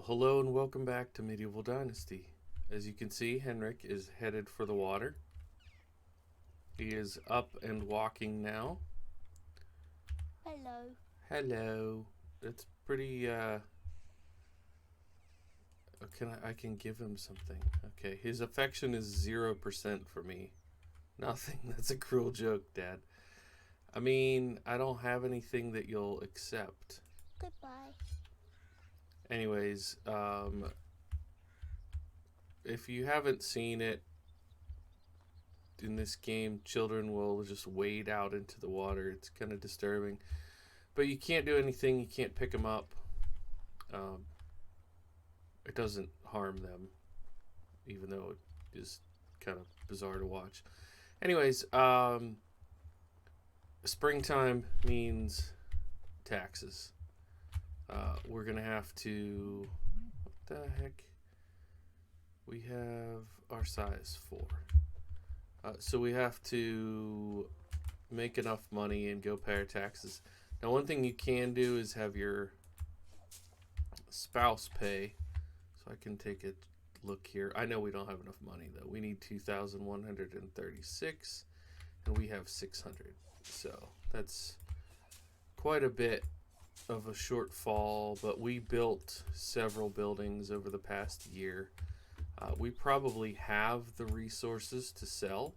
Well, hello and welcome back to Medieval Dynasty. As you can see, Henrik is headed for the water. He is up and walking now. Hello. Hello. That's pretty, I can give him something. Okay, his affection is 0% for me. Nothing. That's a cruel joke, Dad. I mean, I don't have anything that you'll accept. Goodbye. Anyways, if you haven't seen it, in this game, children will just wade out into the water. It's kind of disturbing. But you can't do anything. You can't pick them up. Um, it doesn't harm them, even though it is kind of bizarre to watch. Anyways, springtime means taxes. We're going to have to... What the heck? We have our size 4. So we have to make enough money and go pay our taxes. Now, one thing you can do is have your spouse pay. So I can take a look here. I know we don't have enough money, though. We need 2,136, and we have 600. So that's quite a bit of a shortfall, but we built several buildings over the past year. We probably have the resources to sell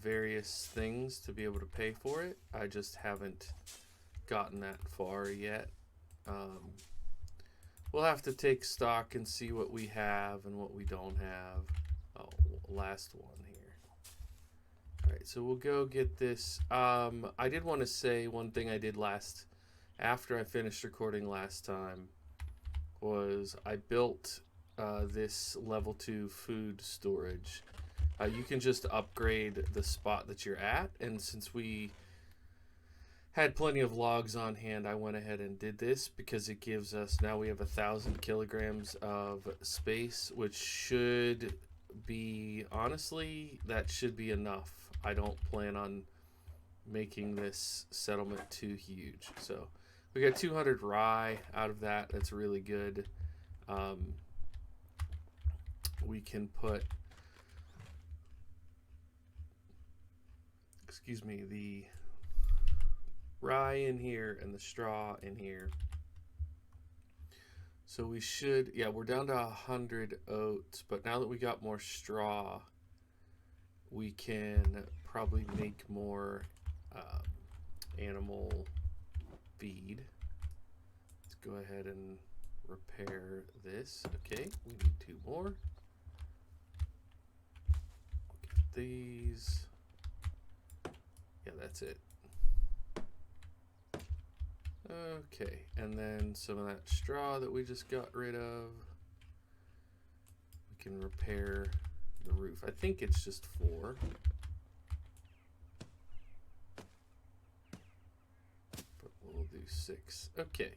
various things to be able to pay for it. I just haven't gotten that far yet. We'll have to take stock and see what we have and what we don't have. Oh, last one here. Alright, so we'll go get this. I did want to say one thing I did after I finished recording last time was I built this level 2 food storage. You can just upgrade the spot that you're at, and since we had plenty of logs on hand, I went ahead and did this because it gives us, now we have 1,000 kilograms of space, which should be, honestly, that should be enough. I don't plan on making this settlement too huge. So we got 200 rye out of that. That's really good. We can put, the rye in here and the straw in here. So we should, yeah, we're down to 100 oats, but now that we got more straw, we can probably make more animal feed. Let's go ahead and repair this. Okay, we need 2 more. Get these. Yeah, that's it. Okay, and then some of that straw that we just got rid of. We can repair the roof. I think it's just 4. But we'll do 6. Okay.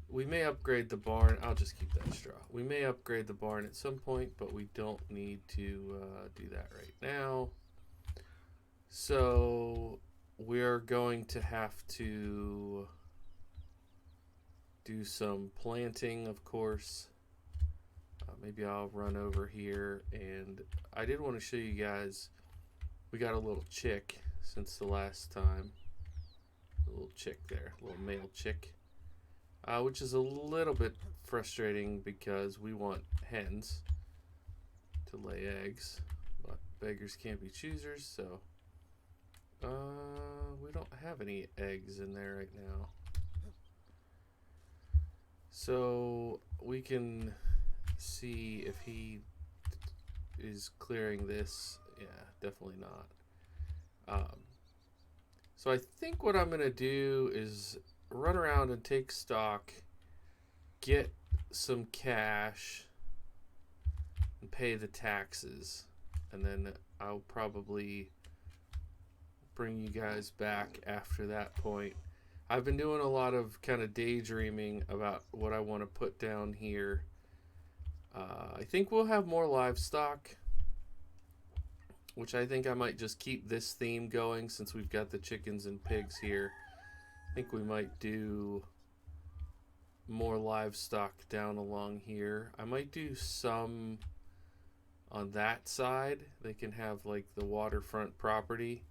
We may upgrade the barn. I'll just keep that straw. We may upgrade the barn at some point, but we don't need to do that right now. So we're going to have to do some planting, of course. Maybe I'll run over here, and I did want to show you guys, we got a little chick since the last time. A little chick there, a little male chick. Which is a little bit frustrating because we want hens to lay eggs, but beggars can't be choosers, so we don't have any eggs in there right now. So we can see if he is clearing this. Yeah, definitely not. So I think what I'm going to do is run around and take stock, get some cash, and pay the taxes. And then I'll probably bring you guys back after that point. I've been doing a lot of kind of daydreaming about what I want to put down here. I think we'll have more livestock, which I think I might just keep this theme going since we've got the chickens and pigs here. I think we might do more livestock down along here. I might do some on that side. They can have like the waterfront property.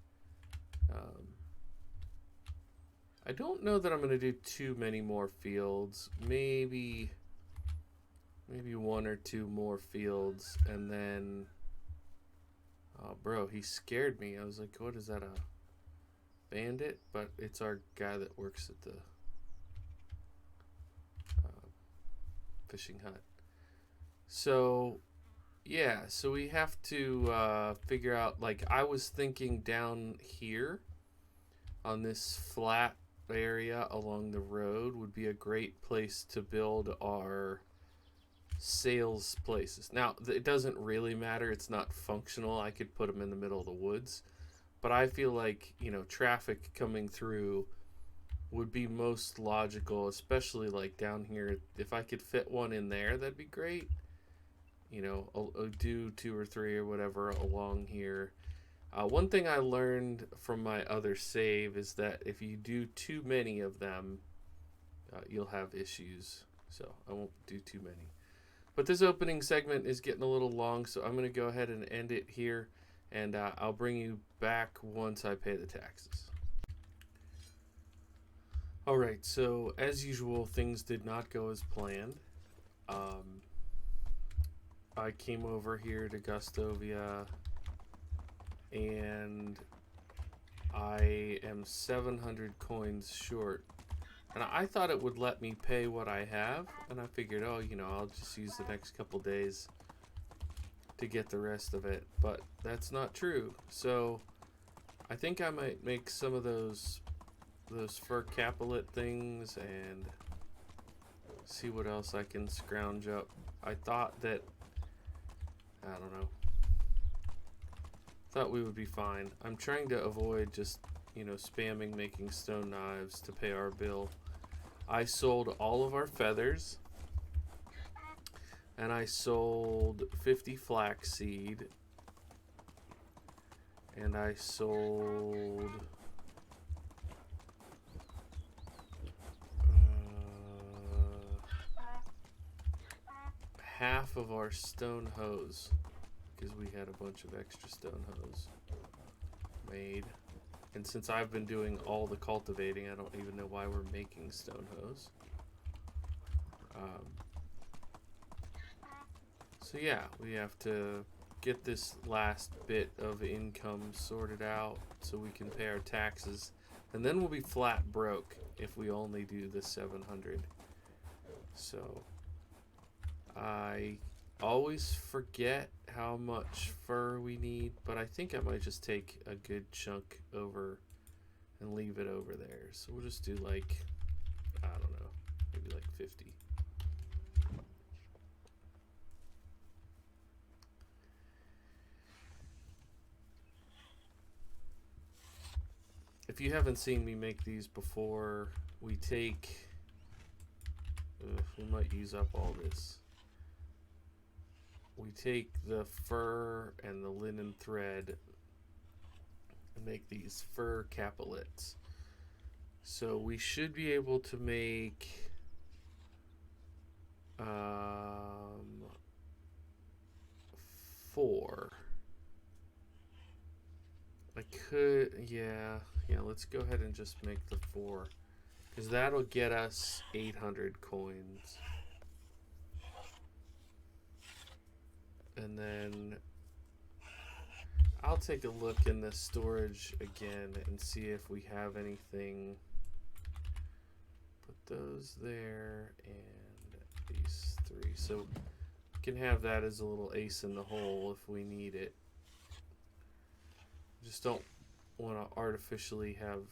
I don't know that I'm going to do too many more fields. Maybe one or two more fields, and then oh bro, he scared me. I was like, what is that, a bandit? But it's our guy that works at the fishing hut. So yeah, so we have to figure out, like, I was thinking down here on this flat area along the road would be a great place to build our sales places. Now, it doesn't really matter. It's not functional. I could put them in the middle of the woods. But I feel like, you know, traffic coming through would be most logical, especially like down here. If I could fit one in there, that'd be great. You know, I'll do 2 or 3 or whatever along here. One thing I learned from my other save is that if you do too many of them, you'll have issues. So I won't do too many. But this opening segment is getting a little long, so I'm going to go ahead and end it here. And I'll bring you back once I pay the taxes. Alright, so as usual, things did not go as planned. I came over here to Gustovia, and I am 700 coins short. And I thought it would let me pay what I have, and I figured, oh, you know, I'll just use the next couple days to get the rest of it. But that's not true. So I think I might make some of those fur capelet things and see what else I can scrounge up. I thought that, I don't know, thought we would be fine. I'm trying to avoid just, you know, spamming making stone knives to pay our bill. I sold all of our feathers, and I sold 50 flaxseed, and I sold half of our stone hose, because we had a bunch of extra stone hose made. And since I've been doing all the cultivating, I don't even know why we're making stone hose. So yeah, we have to get this last bit of income sorted out so we can pay our taxes. And then we'll be flat broke if we only do the 700. So I always forget how much fur we need, but I think I might just take a good chunk over and leave it over there. So we'll just do like, I don't know, maybe like 50. If you haven't seen me make these before, we take, we might use up all this. We take the fur and the linen thread and make these fur capelets. So we should be able to make 4. I could, yeah, let's go ahead and just make the 4, because that'll get us 800 coins. And then I'll take a look in the storage again and see if we have anything. Put those there and these 3. So we can have that as a little ace in the hole if we need it. Just don't want to artificially have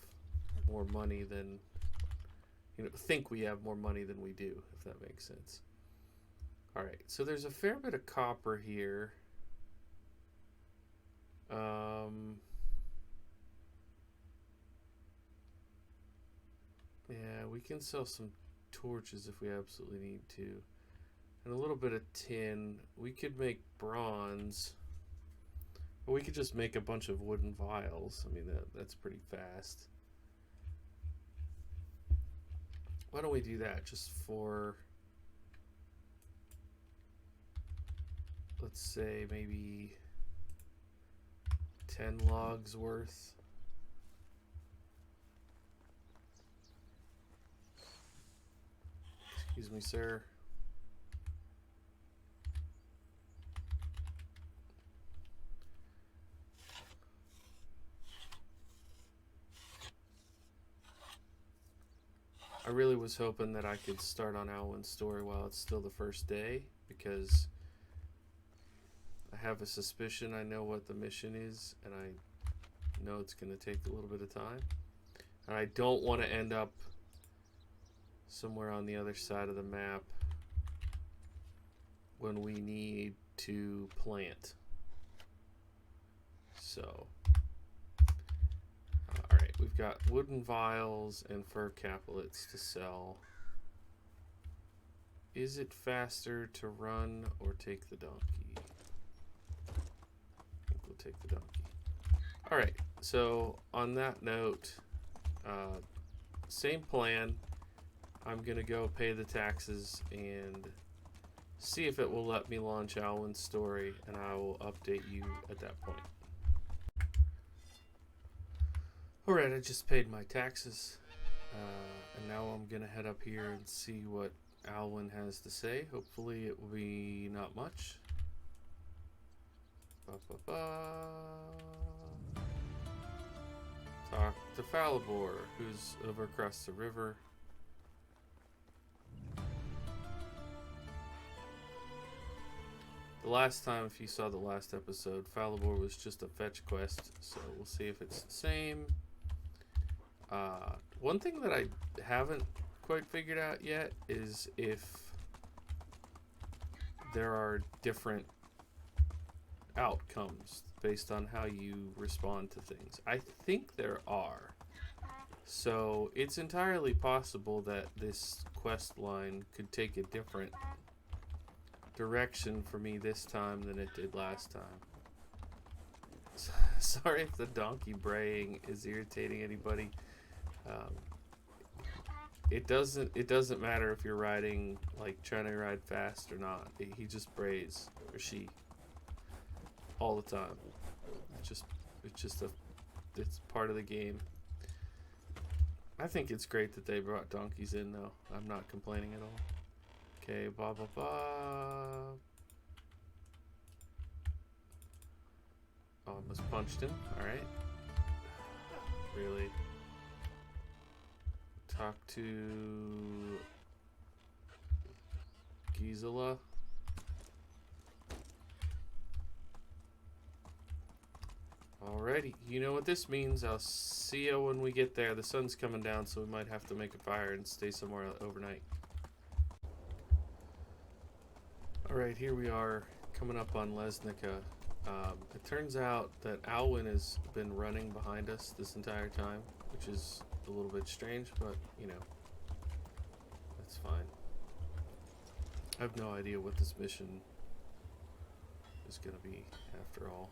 more money than, you know, think we have more money than we do, if that makes sense. Alright, so there's a fair bit of copper here. Yeah, we can sell some torches if we absolutely need to. And a little bit of tin. We could make bronze. Or we could just make a bunch of wooden vials. I mean, that's pretty fast. Why don't we do that just for, let's say, maybe 10 logs worth. Excuse me, sir. I really was hoping that I could start on Alwyn's story while it's still the first day, because I have a suspicion I know what the mission is, and I know it's going to take a little bit of time. And I don't want to end up somewhere on the other side of the map when we need to plant. So, alright, we've got wooden vials and fur caplets to sell. Is it faster to run or take the donkey? I think we'll take the donkey. Alright, so on that note, same plan. I'm going to go pay the taxes and see if it will let me launch Alwyn's story, and I will update you at that point. Alright, I just paid my taxes, and now I'm going to head up here and see what Alwyn has to say. Hopefully it will be not much. Talk to Falibor, who's over across the river. The last time, if you saw the last episode, Falibor was just a fetch quest, so we'll see if it's the same. One thing that I haven't quite figured out yet is if there are different outcomes based on how you respond to things. I think there are. So it's entirely possible that this quest line could take a different direction for me this time than it did last time. Sorry if the donkey braying is irritating anybody. It doesn't matter if you're riding, like trying to ride fast or not. He just brays, or she, all the time. It's part of the game. I think it's great that they brought donkeys in, though. I'm not complaining at all. Okay, blah blah blah. Oh, I almost punched him. All right. Really. Talk to Gisela. Alrighty, you know what this means. I'll see you when we get there. The sun's coming down, so we might have to make a fire and stay somewhere overnight. Alright, here we are, coming up on Lesnica. It turns out that Alwyn has been running behind us this entire time, which is a little bit strange, but, you know, that's fine. I have no idea what this mission is going to be, after all.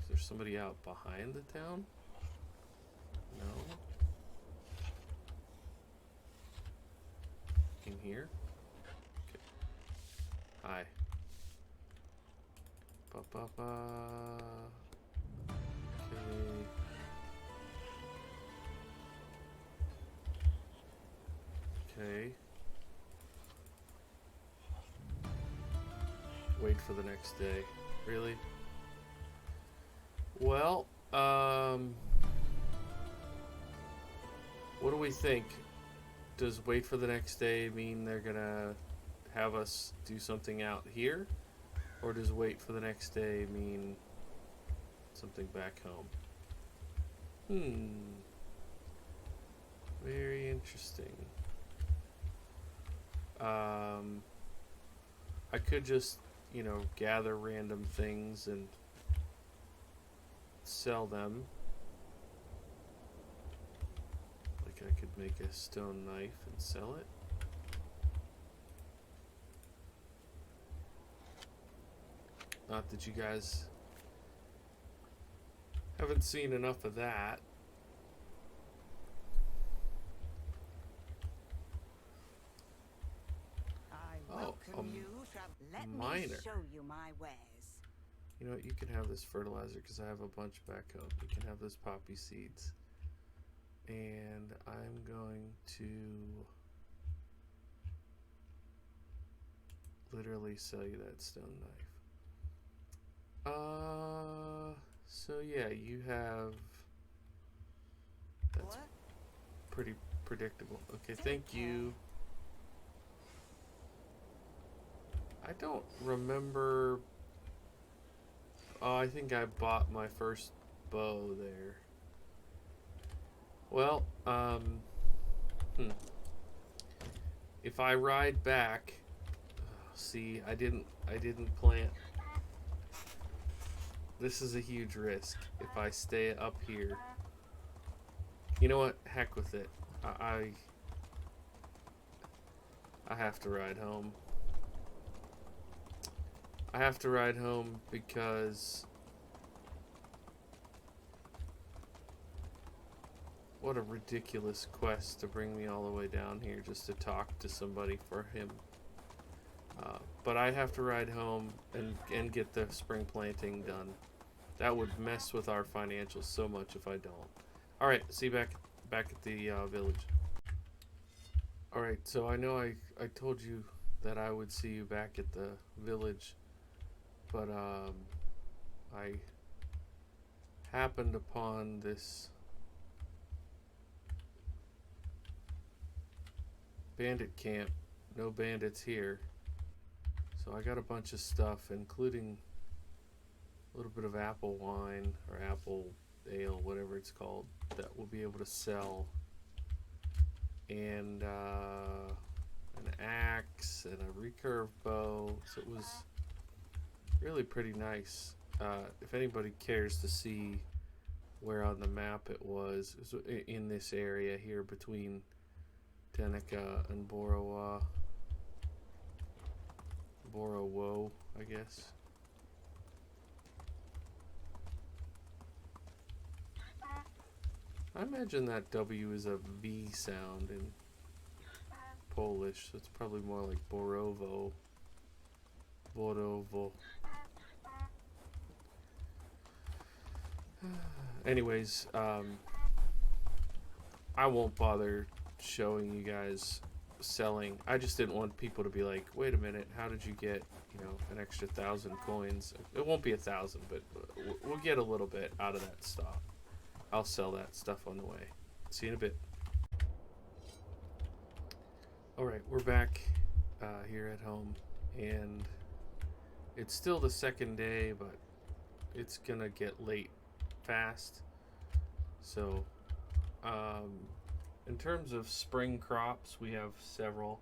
Is there somebody out behind the town? No. In here? Okay. Hi. Ba-ba-ba. Okay. Okay. Wait for the next day. Really? Well, what do we think? Does wait for the next day mean they're gonna have us do something out here? Or does wait for the next day mean something back home? Very interesting. I could just, you know, gather random things and sell them. Like I could make a stone knife and sell it. Not that you guys haven't seen enough of that. miner. Show you my wares. You know what? You can have this fertilizer because I have a bunch back home. You can have those poppy seeds. And I'm going to literally sell you that stone knife. So yeah, you have... That's What? pretty predictable. Okay, thank you. I don't remember... Oh, I think I bought my first bow there. Well, if I ride back, see, I didn't plant. This is a huge risk if I stay up here. You know what? Heck with it. I have to ride home. I have to ride home because what a ridiculous quest to bring me all the way down here just to talk to somebody for him. But I have to ride home and get the spring planting done. That would mess with our financials so much if I don't. Alright, see you back at the village. Alright, so I know I told you that I would see you back at the village, but I happened upon this bandit camp. No bandits here. So I got a bunch of stuff, including a little bit of apple wine or apple ale, whatever it's called, that we'll be able to sell, and an axe and a recurve bow. So it was really pretty nice. If anybody cares to see where on the map it was in this area here between Tenica and Borowo, I guess. I imagine that W is a V sound in Polish, so it's probably more like Borowo. Borowo. Anyways, I won't bother showing you guys selling. I just didn't want people to be like, wait a minute, how did you get, an extra 1,000 coins? It won't be 1,000, but we'll get a little bit out of that stock. I'll sell that stuff on the way. See you in a bit. Alright, we're back here at home, and it's still the second day, but it's gonna get late fast. So, in terms of spring crops, we have several.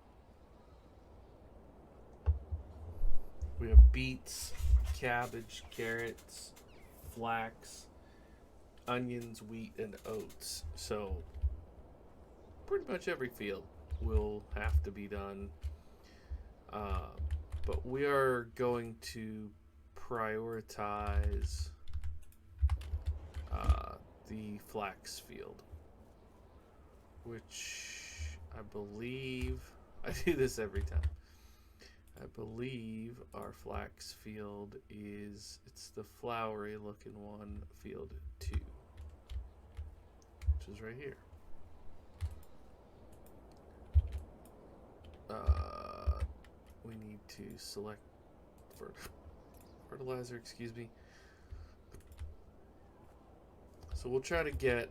We have beets, cabbage, carrots, flax, onions, wheat, and oats. So pretty much every field will have to be done. But we are going to prioritize the flax field, which I believe, I do this every time. I believe our flax field it's the flowery looking one, field 2, which is right here. We need to select fertilizer, excuse me. So we'll try to get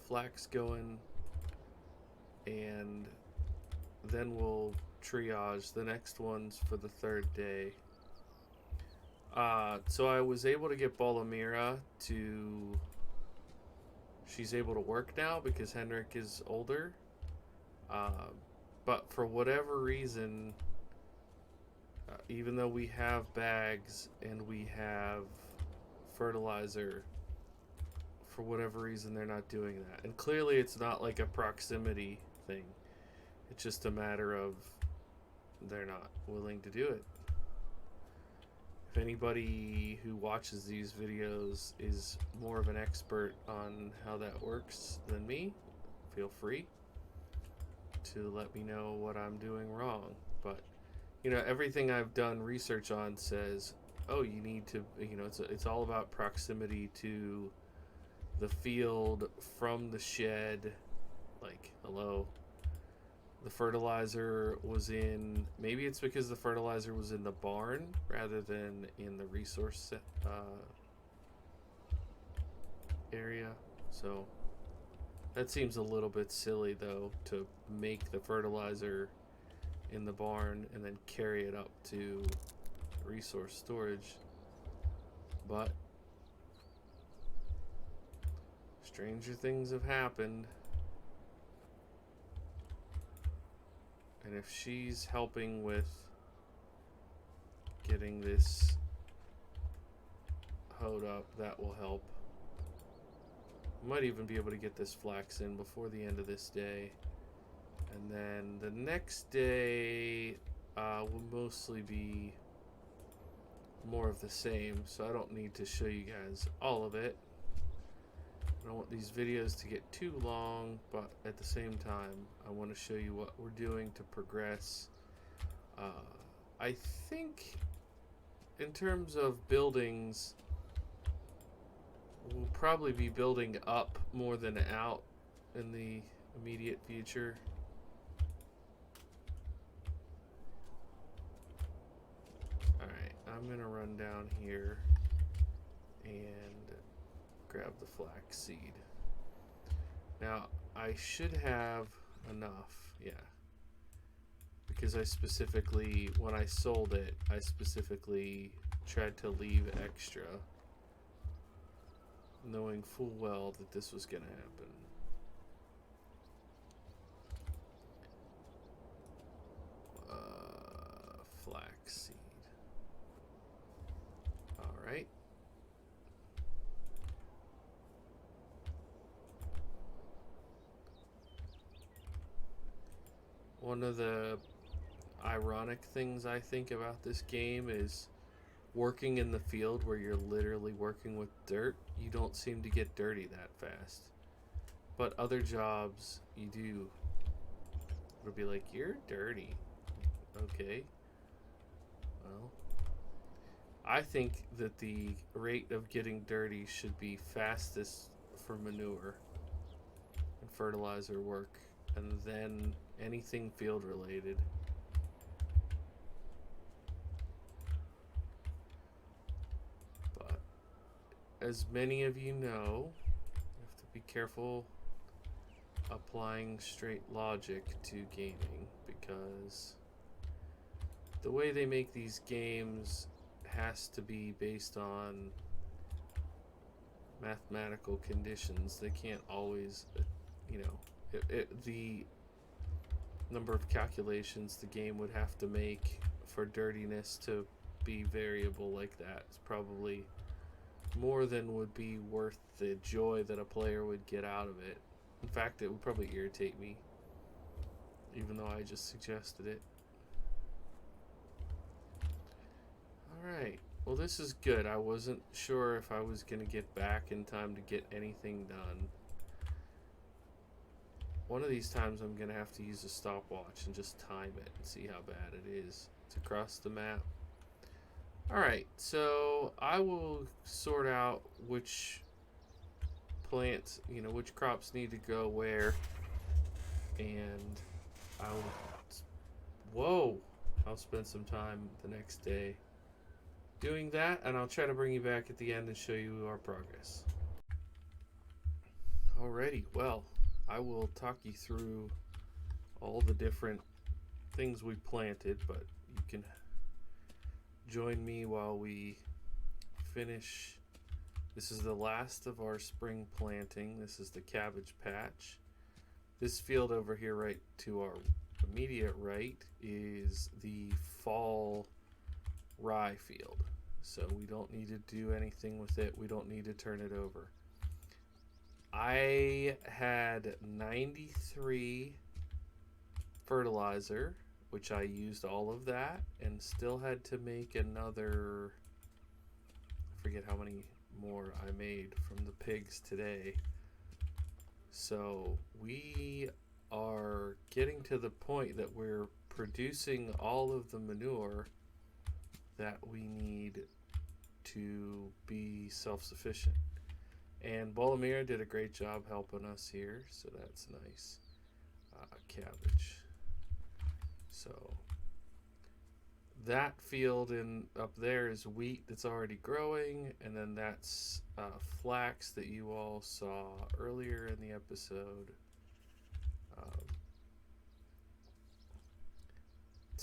flax going, and then we'll triage the next ones for the third day. So I was able to get Bolomira to... She's able to work now because Henrik is older. But for whatever reason, even though we have bags and we have fertilizer, for whatever reason they're not doing that. And clearly it's not like a proximity thing. It's just a matter of they're not willing to do it. If anybody who watches these videos is more of an expert on how that works than me, feel free. to let me know what I'm doing wrong. But, you know, everything I've done research on says, oh, you need to, you know, it's all about proximity to the field from the shed. Like, hello. The fertilizer was in, maybe it's because the fertilizer was in the barn rather than in the resource area. So that seems a little bit silly, though, to make the fertilizer in the barn and then carry it up to resource storage. But stranger things have happened. And if she's helping with getting this hoed up, that will help. Might even be able to get this flax in before the end of this day. And then the next day will mostly be more of the same, so I don't need to show you guys all of it. I don't want these videos to get too long, but at the same time, I want to show you what we're doing to progress. I think in terms of buildings, we'll probably be building up more than out in the immediate future. Alright, I'm going to run down here and grab the flax seed. Now, I should have enough, yeah. Because I specifically, when I sold it, I specifically tried to leave extra, knowing full well that this was going to happen. Flax seed. Alright. One of the ironic things I think about this game is working in the field where you're literally working with dirt. You don't seem to get dirty that fast. But other jobs, you do. It'll be like, you're dirty. Okay. Well, I think that the rate of getting dirty should be fastest for manure and fertilizer work, and then anything field related. But as many of you know, you have to be careful applying straight logic to gaming, because the way they make these games has to be based on mathematical conditions. They can't always, you know, the number of calculations the game would have to make for dirtiness to be variable like that is probably more than would be worth the joy that a player would get out of it. In fact, it would probably irritate me, even though I just suggested it. Alright, well, this is good. I wasn't sure if I was going to get back in time to get anything done. One of these times I'm going to have to use a stopwatch and just time it and see how bad it is. It's across the map. Alright, so I will sort out which plants, you know, which crops need to go where, and I'll spend some time the next day doing that, and I'll try to bring you back at the end and show you our progress. Alrighty, well, I will talk you through all the different things we planted, but you can join me while we finish. This is the last of our spring planting. This is the cabbage patch. This field over here right to our immediate right is the fall rye field. So we don't need to do anything with it. We don't need to turn it over. I had 93 fertilizer, which I used all of that, and still had to make another, I forget how many more I made from the pigs today. So we are getting to the point that we're producing all of the manure that we need to be self-sufficient. And Bolomir did a great job helping us here, so that's nice. Cabbage. So that field up there is wheat that's already growing, and then that's flax that you all saw earlier in the episode.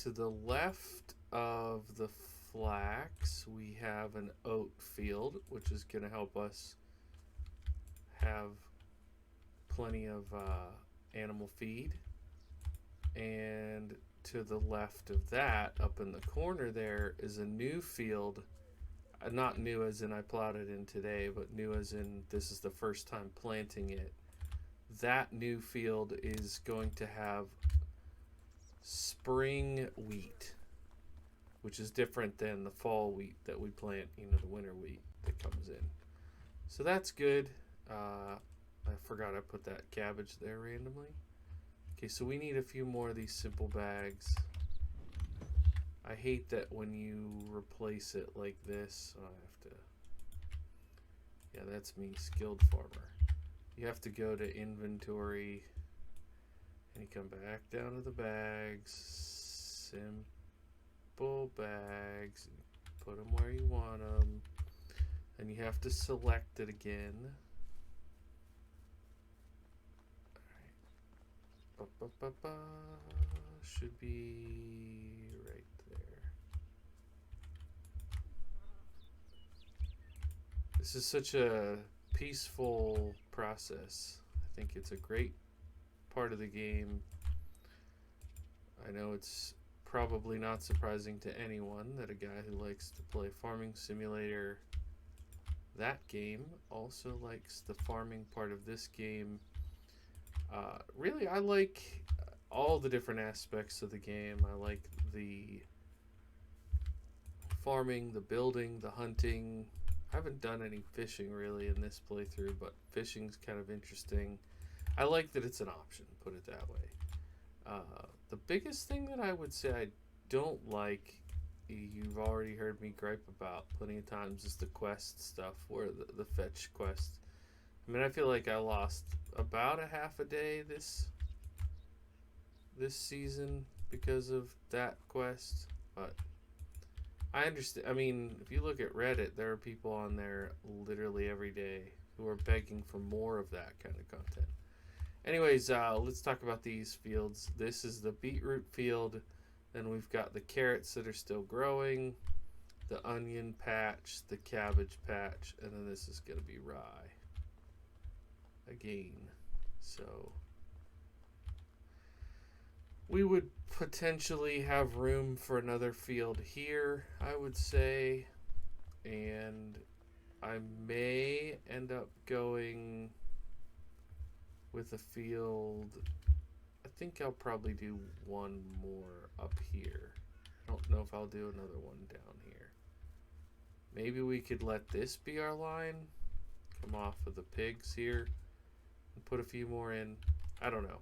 To the left of the flax, we have an oat field, which is going to help us have plenty of animal feed. And to the left of that, up in the corner there, is a new field. Not new as in I plowed it in today, but new as in this is the first time planting it. That new field is going to have spring wheat, which is different than the fall wheat that we plant, the winter wheat that comes in. So that's good. I forgot I put that cabbage there randomly. Okay, so we need a few more of these simple bags. I hate that when you replace it like this. Oh, I have to. Yeah, that's me, skilled farmer. You have to go to inventory and you come back down to the bags. Simple bags. Put them where you want them. And you have to select it again. Should be right there. This is such a peaceful process. I think it's a great part of the game. I know it's probably not surprising to anyone that a guy who likes to play Farming Simulator, that game, also likes the farming part of this game. Really, I like all the different aspects of the game. I like the farming, the building, the hunting. I haven't done any fishing really in this playthrough, but fishing's kind of interesting. I like that it's an option, put it that way. The biggest thing that I would say I don't like, you've already heard me gripe about plenty of times, is the quest stuff, or the fetch quest. I mean, I feel like I lost about a half a day this season because of that quest, but I understand. I mean, if you look at Reddit, there are people on there literally every day who are begging for more of that kind of content. Anyways, let's talk about these fields. This is the beetroot field. Then we've got the carrots that are still growing, the onion patch, the cabbage patch, and then this is going to be rye again. So we would potentially have room for another field here, I would say. And I may end up going with a field. I think I'll probably do one more up here. I don't know if I'll do another one down here. Maybe we could let this be our line. Come off of the pigs here and put a few more in. I don't know.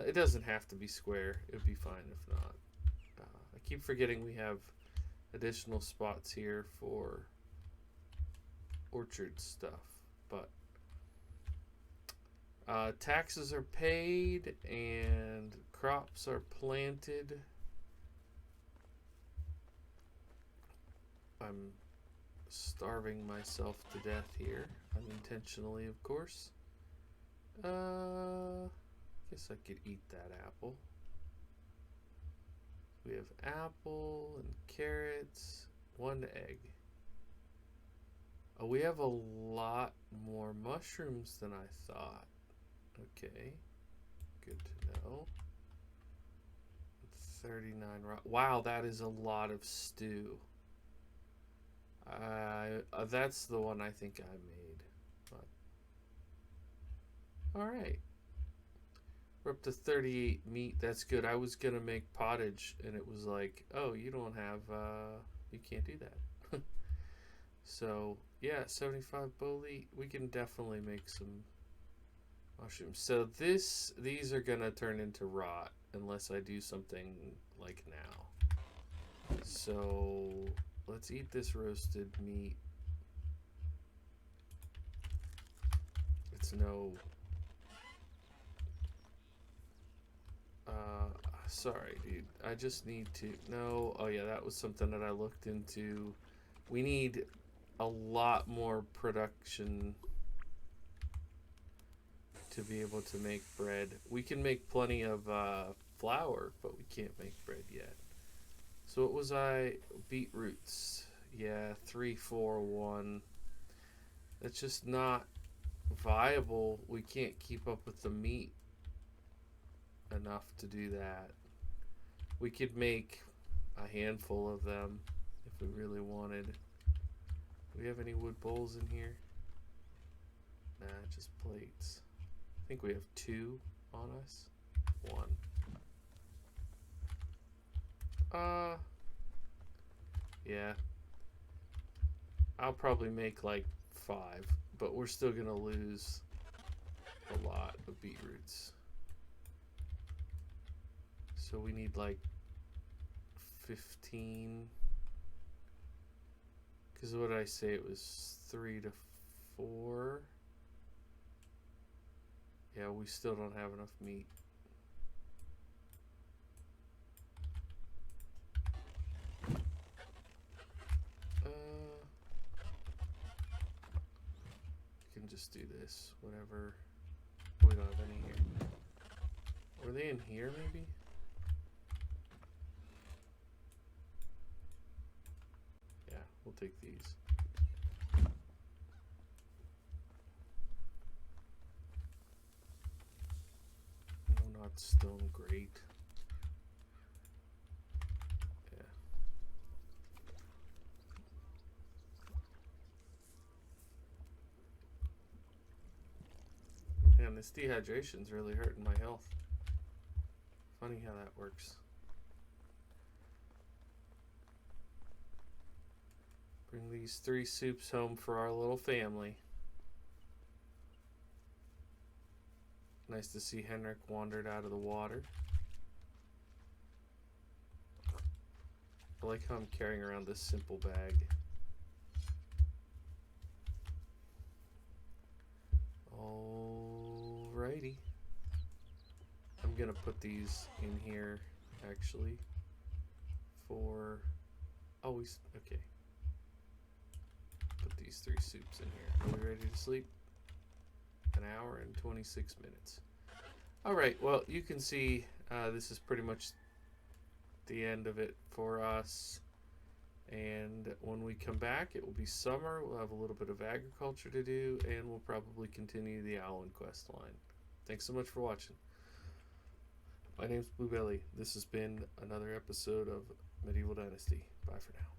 It doesn't have to be square. It would be fine if not. I keep forgetting we have additional spots here for orchard stuff, but taxes are paid and crops are planted. I'm starving myself to death here, unintentionally, of course. Guess I could eat that apple. We have apple and carrots, one egg. Oh, we have a lot more mushrooms than I thought. Okay, good to know. 39 wow, that is a lot of stew. That's the one I think I made. But all right, we're up to 38 meat. That's good. I was gonna make pottage, and it was like, oh, you don't have, you can't do that. So yeah, 75 bully. We can definitely make some Mushrooms. So these are gonna turn into rot unless I do something like now. So let's eat this roasted meat. It's no. Sorry, dude. I just need to. No. Oh yeah, that was something that I looked into. We need a lot more production to be able to make bread. We can make plenty of flour, but we can't make bread yet. So what was I? Beetroots. Yeah, 3, 4, 1. That's just not viable. We can't keep up with the meat enough to do that. We could make a handful of them if we really wanted. Do we have any wood bowls in here? Nah, just plates. I think we have 2 on us. 1. Yeah. I'll probably make like 5, but we're still gonna lose a lot of beetroots. So we need like 15. Because what did I say? It was 3 to 4. Yeah, we still don't have enough meat. We can just do this. Whatever. We don't have any here. Were they in here, maybe? Yeah, we'll take these. No, not stone grate. Yeah. Man, this dehydration's really hurting my health. Funny how that works. Bring these 3 soups home for our little family. Nice to see Henrik wandered out of the water. I like how I'm carrying around this simple bag. Alrighty. I'm gonna put these in here actually for always. Okay. Put these 3 soups in here. Are we ready to sleep? An hour and 26 minutes. Alright, well, you can see this is pretty much the end of it for us. And when we come back, it will be summer. We'll have a little bit of agriculture to do, and we'll probably continue the Allen quest line. Thanks so much for watching. My name's Bluebelly. This has been another episode of Medieval Dynasty. Bye for now.